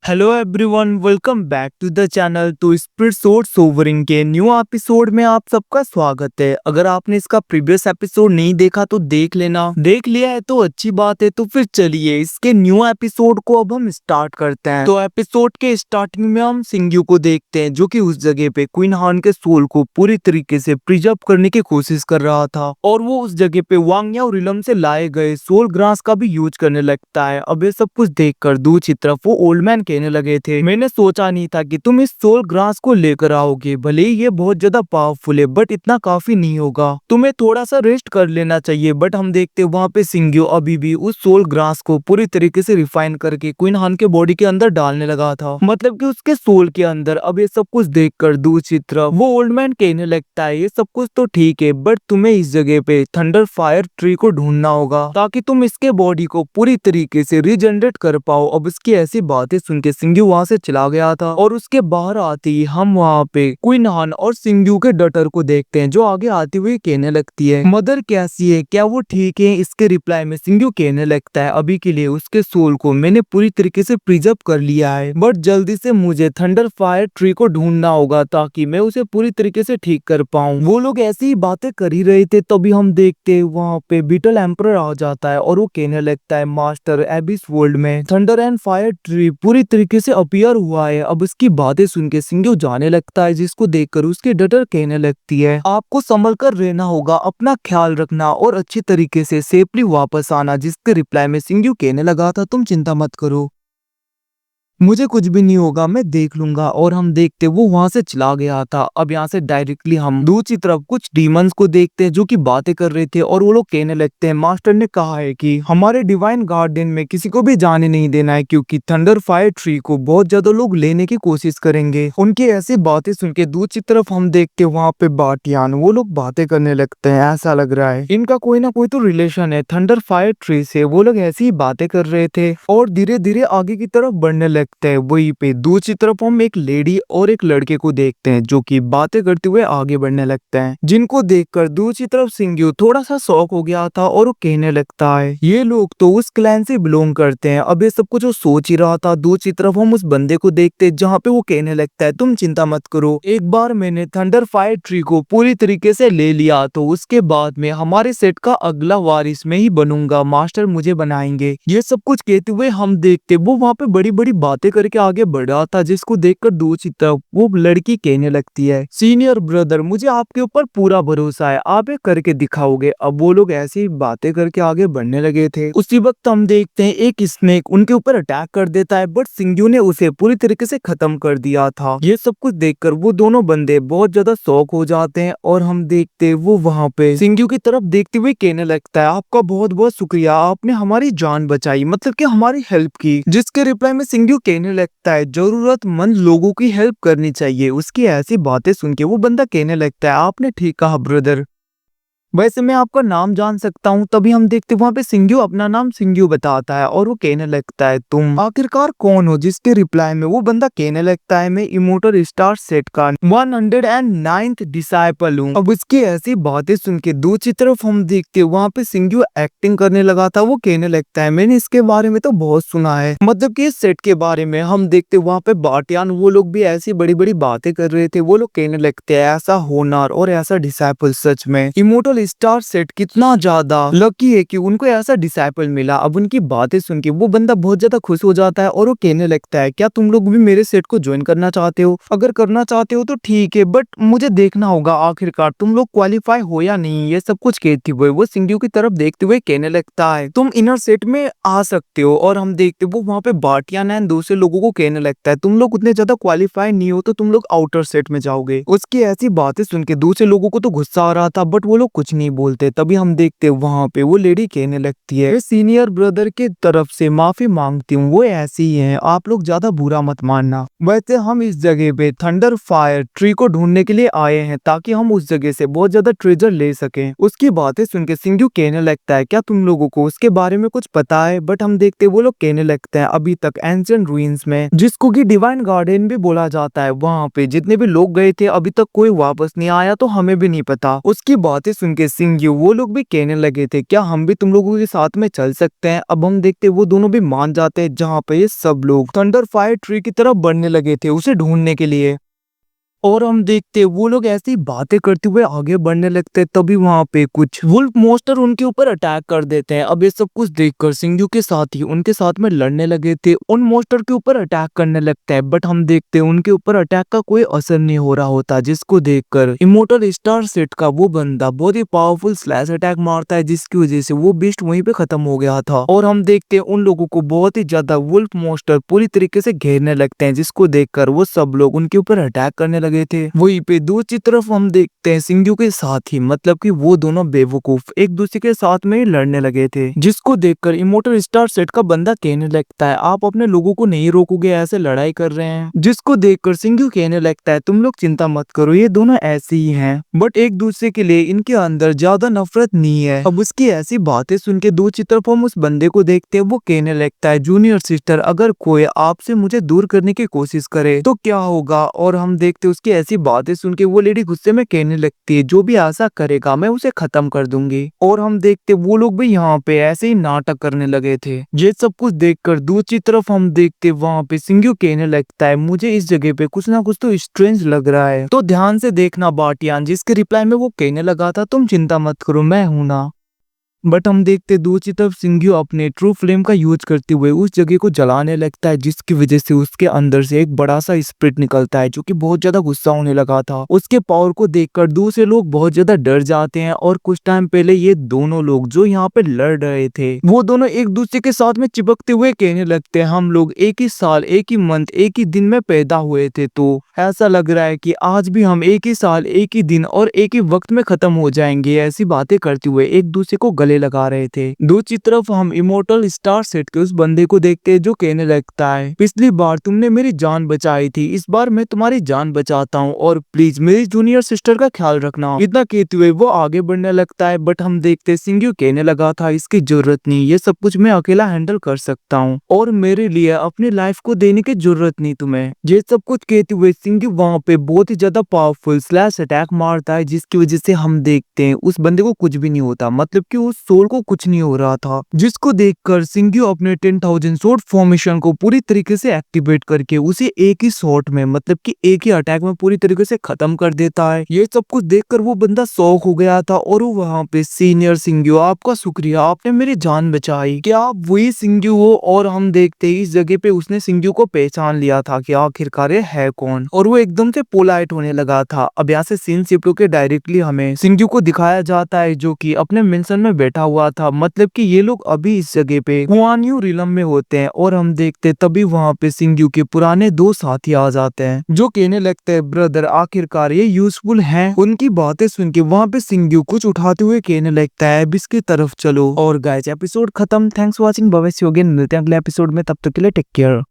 Hello everyone, welcome back to the channel. तो spirit source soaring के new episode में आप सबका स्वागत है। अगर आपने इसका प्रीवियस एपिसोड नहीं देखा तो देख लेना, देख लिया है तो अच्छी बात है। तो फिर चलिए इसके न्यू एपिसोड को अब हम स्टार्ट करते हैं। तो एपिसोड के स्टार्टिंग में हम सिंग्यू को देखते हैं जो कि उस जगह पे क्वीन हान के सोल को पूरी तरीके से प्रिजर्व करने की कोशिश कर रहा था और वो उस जगह पे वांग या रिलम से लाए गए सोल ग्रास का भी यूज करने लगता है। अब ये सब कुछ देखकर दूसरी तरफ वो ओल्ड मैन कहने लगे थे, मैंने सोचा नहीं था कि तुम इस सोल ग्रास को लेकर आओगे। भले ही ये बहुत ज्यादा पावरफुल है बट इतना काफी नहीं होगा, तुम्हें थोड़ा सा रेस्ट कर लेना चाहिए। बट हम देखते वहाँ पे सिंग्यो अभी भी उस सोल ग्रास को पूरी तरीके से रिफाइन करके क्वीन हान के बॉडी के अंदर डालने लगा था, मतलब कि उसके सोल के अंदर। अब ये सब कुछ देखकर दूसरी तरफ वो ओल्ड मैन कहने लगता है, ये सब कुछ तो ठीक है बट तुम्हें इस जगह पे थंडर फायर ट्री को ढूंढना होगा ताकि तुम इसके बॉडी को पूरी तरीके से रीजनरेट कर पाओ। अब इसकी ऐसी बातें सुन के सिंग्यू वहाँ से चला गया था और उसके बाहर आते ही हम वहाँ पे क्वीन हान और सिंग्यू के डॉटर को देखते हैं जो आगे आते हुए कहने लगती है, मदर कैसी है, क्या वो ठीक है। इसके रिप्लाई में सिंग्यू कहने लगता है, अभी के लिए उसके सोल को मैंने पूरी तरीके से प्रिजर्व कर लिया है बट जल्दी से मुझे थंडर फायर ट्री को ढूंढना होगा ताकि मैं उसे पूरी तरीके से ठीक कर पाऊँ। वो लोग ऐसी ही बातें कर ही रहे थे तभी हम देखते वहाँ पे बीटल एम्परर आ जाता है और वो कहने लगता है, मास्टर एबिस वर्ल्ड में थंडर एंड फायर ट्री पूरी तरीके से अपीयर हुआ है। अब इसकी बातें सुन के सिंग्यू जाने लगता है जिसको देखकर उसके डॉटर कहने लगती है, आपको संभल कर रहना होगा, अपना ख्याल रखना और अच्छी तरीके से सेफली वापस आना। जिसके रिप्लाई में सिंग्यू कहने लगा था, तुम चिंता मत करो, मुझे कुछ भी नहीं होगा, मैं देख लूंगा। और हम देखते वो वहां से चला गया था। अब यहाँ से डायरेक्टली हम दूसरी तरफ कुछ डीमंस को देखते हैं जो कि बातें कर रहे थे और वो लोग कहने लगते हैं, मास्टर ने कहा है कि हमारे डिवाइन गार्डन में किसी को भी जाने नहीं देना है क्योंकि थंडर फायर ट्री को बहुत ज्यादा लोग लेने की कोशिश करेंगे। उनकी ऐसी बातें सुन के दूसरी तरफ हम देखते वहाँ पे बाटियान वो लोग बातें करने लगते हैं। ऐसा लग रहा है इनका कोई ना कोई तो रिलेशन है थंडर फायर ट्री से। वो लोग ऐसी ही बातें कर रहे थे और धीरे धीरे आगे की तरफ बढ़ने लगते हैं। वहीं पे दूसरी तरफ हम एक लेडी और एक लड़के को देखते हैं जो कि बातें करते हुए आगे बढ़ने लगते हैं, जिनको देखकर दूसरी तरफ सिंग्यू थोड़ा सा शॉक हो गया था और वो कहने लगता है, ये लोग तो उस क्लैन से बिलोंग करते हैं। अब ये सब कुछ वो सोच ही रहा था। दूसरी तरफ हम उस बंदे को देखते हैं जहाँ पे वो कहने लगता है, तुम चिंता मत करो, एक बार मैंने थंडर फायर ट्री को पूरी तरीके से ले लिया तो उसके बाद में हमारे सेट का अगला वारिस में ही बनूंगा, मास्टर मुझे बनाएंगे। ये सब कुछ कहते हुए हम देखते वो वहाँ पे बड़ी बड़ी बातें करके आगे बढ़ा था, जिसको देखकर दूसरी तरफ वो लड़की कहने लगती है, सीनियर ब्रदर मुझे आपके ऊपर पूरा भरोसा है, आप ये करके दिखाओगे। अब वो लोग ऐसी ही बातें करके आगे बढ़ने लगे थे। उसी वक्त हम देखते हैं एक स्नेक उनके ऊपर अटैक कर देता है बट सिंग्यू ने उसे पूरी तरीके से खत्म कर दिया था। ये सब कुछ देखकर वो दोनों बंदे बहुत ज्यादा शॉक हो जाते हैं और हम देखते वो वहाँ पे सिंग्यू की तरफ देखते हुए कहने लगता है, आपका बहुत बहुत शुक्रिया, आपने हमारी जान बचाई, मतलब कि हमारी हेल्प की। जिसके रिप्लाई में सिंग्यू कहने लगता है, जरूरतमंद लोगों की हेल्प करनी चाहिए। उसकी ऐसी बातें सुन के वो बंदा कहने लगता है, आपने ठीक कहा ब्रदर, वैसे मैं आपका नाम जान सकता हूँ। तभी हम देखते वहाँ पे सिंग्यू अपना नाम सिंग्यू बताता है और वो कहने लगता है, तुम आखिरकार कौन हो। जिसके रिप्लाई में वो बंदा कहने लगता है, मैं इमोर्टल स्टार सेट का 109th डिसाइपल हूँ। अब उसकी ऐसी बातें सुन के दूसरी तरफ हम देखते वहाँ पे सिंग्यू एक्टिंग करने लगा था। वो कहने लगता है, मैंने इसके बारे में तो बहुत सुना है, मतलब कि इस सेट के बारे में। हम देखते वहाँ पे बाटियान वो लोग भी ऐसी बड़ी बड़ी बातें कर रहे थे। वो लोग कहने लगते हैं, ऐसा होनर और ऐसा डिसाइपल, सच में इमोर्टल स्टार सेट कितना ज्यादा लकी है कि उनको ऐसा डिसाइपल मिला। अब उनकी बातें सुन के वो बंदा बहुत ज्यादा खुश हो जाता है और वो कहने लगता है, क्या तुम लोग भी मेरे सेट को ज्वाइन करना चाहते हो। अगर करना चाहते हो तो ठीक है बट मुझे देखना होगा आखिरकार तुम लोग क्वालिफाई हो या नहीं। ये सब कुछ कहते हुए वो सिंग्यू की तरफ देखते हुए कहने लगता है, तुम इनर सेट में आ सकते हो। और हम देखते वो वहाँ पे बाटियान एंड दूसरे लोगों को कहने लगता है, तुम लोग उतने ज्यादा क्वालिफाई नहीं हो तो तुम लोग आउटर सेट में जाओगे। उसकी ऐसी बातें सुन के दूसरे लोगों को तो गुस्सा आ रहा था बट वो लोग कुछ नहीं बोलते। तभी हम देखते वहाँ पे वो लेडी कहने लगती है, सीनियर ब्रदर के तरफ से माफी मांगती हूँ, वो ऐसी ही है, आप लोग ज्यादा बुरा मत मानना। वैसे हम इस जगह पे थंडर फायर ट्री को ढूंढने के लिए आए हैं ताकि हम उस जगह से बहुत ज्यादा ट्रेजर ले सकें। उसकी बातें सुन के सिंग्यू कहने लगता है, क्या तुम लोगों को उसके बारे में कुछ पता है। बट हम देखते वो लोग कहने लगते हैं, अभी तक एंशिएंट रूइंस में, जिसको कि डिवाइन गार्डन भी बोला जाता है, वहाँ पे जितने भी लोग गए थे अभी तक कोई वापस नहीं आया तो हमें भी नहीं पता। उसकी बातें सुन के के सिंघू वो लोग भी कहने लगे थे क्या हम भी तुम लोगों के साथ में चल सकते हैं। अब हम देखते वो दोनों भी मान जाते हैं, जहाँ पे ये सब लोग थंडर फायर ट्री की तरफ बढ़ने लगे थे उसे ढूंढने के लिए। और हम देखते वो लोग ऐसी बातें करते हुए आगे बढ़ने लगते, तभी वहां पे कुछ वुल्फ मॉन्स्टर उनके ऊपर अटैक कर देते हैं। अब ये सब कुछ देखकर सिंघू के साथ ही उनके साथ में लड़ने लगे थे, उन मॉन्स्टर के ऊपर अटैक करने लगता है। बट हम देखते उनके ऊपर अटैक का कोई असर नहीं हो रहा होता, जिसको देखकर इमोर्टल स्टार सेट का वो बंदा बहुत ही पावरफुल स्लैश अटैक मारता है, जिसकी वजह से वो बीस्ट वहीं पे खत्म हो गया था। और हम देखते उन लोगों को बहुत ही ज्यादा वुल्फ मॉन्स्टर पूरी तरीके से घेरने लगते हैं, जिसको देखकर वो सब लोग उनके ऊपर अटैक करने लगे थे। वहीं पे दूसरी तरफ हम देखते हैं सिंघू के साथ ही मतलब कि वो दोनों बेवकूफ एक दूसरे के साथ में ही लड़ने लगे थे, जिसको देखकर इमोर्टल स्टार सेट का बंदा कहने लगता है आप अपने लोगों को नहीं रोकोगे, ऐसे लड़ाई कर रहे हैं। जिसको देखकर सिंघू कहने लगता है तुम लोग चिंता मत करो, ये दोनों ऐसे ही हैं, बट एक दूसरे के लिए इनके अंदर ज्यादा नफरत नहीं है। अब उसकी ऐसी बातें सुन के दूसरी तरफ हम उस बंदे को देखते हैं, वो कहने लगता है जूनियर सिस्टर अगर कोई आपसे मुझे दूर करने की कोशिश करे तो क्या होगा। और हम देखते उसकी ऐसी बातें सुन के वो लेडी गुस्से में कहने लगती है जो भी ऐसा करेगा मैं उसे खत्म कर दूंगी। और हम देखते वो लोग भी यहाँ पे ऐसे ही नाटक करने लगे थे। ये सब कुछ देखकर दूसरी तरफ हम देखते वहाँ पे सिंघू कहने लगता है मुझे इस जगह पे कुछ ना कुछ तो स्ट्रेंज लग रहा है, तो ध्यान से देखना बाटियान। जिसके रिप्लाई में वो कहने लगा था तुम चिंता मत करो मैं हूं ना। बट हम देखते दूसरी तरफ सिंघू अपने ट्रू फ्लेम का यूज करते हुए उस जगह को जलाने लगता है, जिसकी वजह से उसके अंदर से एक बड़ा सा स्पिरिट निकलता है जो कि बहुत ज्यादा गुस्सा होने लगा था। उसके पावर को देखकर दूसरे लोग बहुत ज्यादा डर जाते हैं। और कुछ टाइम पहले ये दोनों लोग जो यहाँ पे लड़ रहे थे वो दोनों एक दूसरे के साथ में चिपकते हुए कहने लगते हैं हम लोग एक ही साल एक ही मंथ एक ही दिन में पैदा हुए थे, तो ऐसा लग रहा है कि आज भी हम एक ही साल एक ही दिन और एक ही वक्त में खत्म हो जाएंगे। ऐसी बातें करते हुए एक दूसरे को गले लगा रहे थे। दूसरी तरफ हम इमोर्टल स्टार सेट के उस बंदे को देखते हैं जो कहने लगता है पिछली बार तुमने मेरी जान बचाई थी, इस बार मैं तुम्हारी जान बचाता हूँ और प्लीज मेरी जूनियर सिस्टर का ख्याल रखना। इतना कहते हुए वो आगे बढ़ने लगता है। बट हम देखते सिंघू कहने लगा था इसकी जरूरत नहीं, ये सब कुछ मैं अकेला हैंडल कर सकता हूँ और मेरे लिए अपनी लाइफ को देने की जरूरत नहीं तुम्हें। ये सब कुछ कहते हुए सिंघू वहाँ पे बहुत ही ज्यादा पावरफुल स्लैश अटैक मारता है, जिसकी वजह से हम देखते हैं उस बंदे को कुछ भी नहीं होता, मतलब कि उस सोल को कुछ नहीं हो रहा था। जिसको देखकर सिंघू अपने 10,000 शॉट फॉर्मेशन को पूरी तरीके से एक्टिवेट करके उसे एक ही शॉट में मतलब कि एक ही अटैक में पूरी तरीके से खत्म कर देता है। ये सब कुछ देखकर वो बंदा शॉक हो गया था और वो वहाँ पे सीनियर सिंघू आपका शुक्रिया, आपने मेरी जान बचाई, क्या आप वही सिंघू हो। और हम देखते ही इस जगह पे उसने सिंघू को पहचान लिया था कि आखिरकार ये है कौन, और वो एकदम से पोलाइट होने लगा था। अब यहाँ से सीन शिफ्ट होकर डायरेक्टली हमें सिंघू को दिखाया जाता है जो कि अपने मेंशन में बैठा हुआ था, मतलब कि ये लोग अभी इस जगह पे हुआन यू रिलम में होते हैं। और हम देखते तभी वहाँ पे सिंघू के पुराने दो साथी आ जाते हैं जो कहने लगते हैं ब्रदर आखिरकार ये यूजफुल हैं। उनकी बातें सुन के वहाँ पे सिंघू कुछ उठाते हुए कहने लगता है अब इसकी तरफ चलो। और गाइस एपिसोड खत्म। Thanks for watching, bye bye, see you again, मिलते हैं अगले एपिसोड में, तब तक के लिए टेक केयर।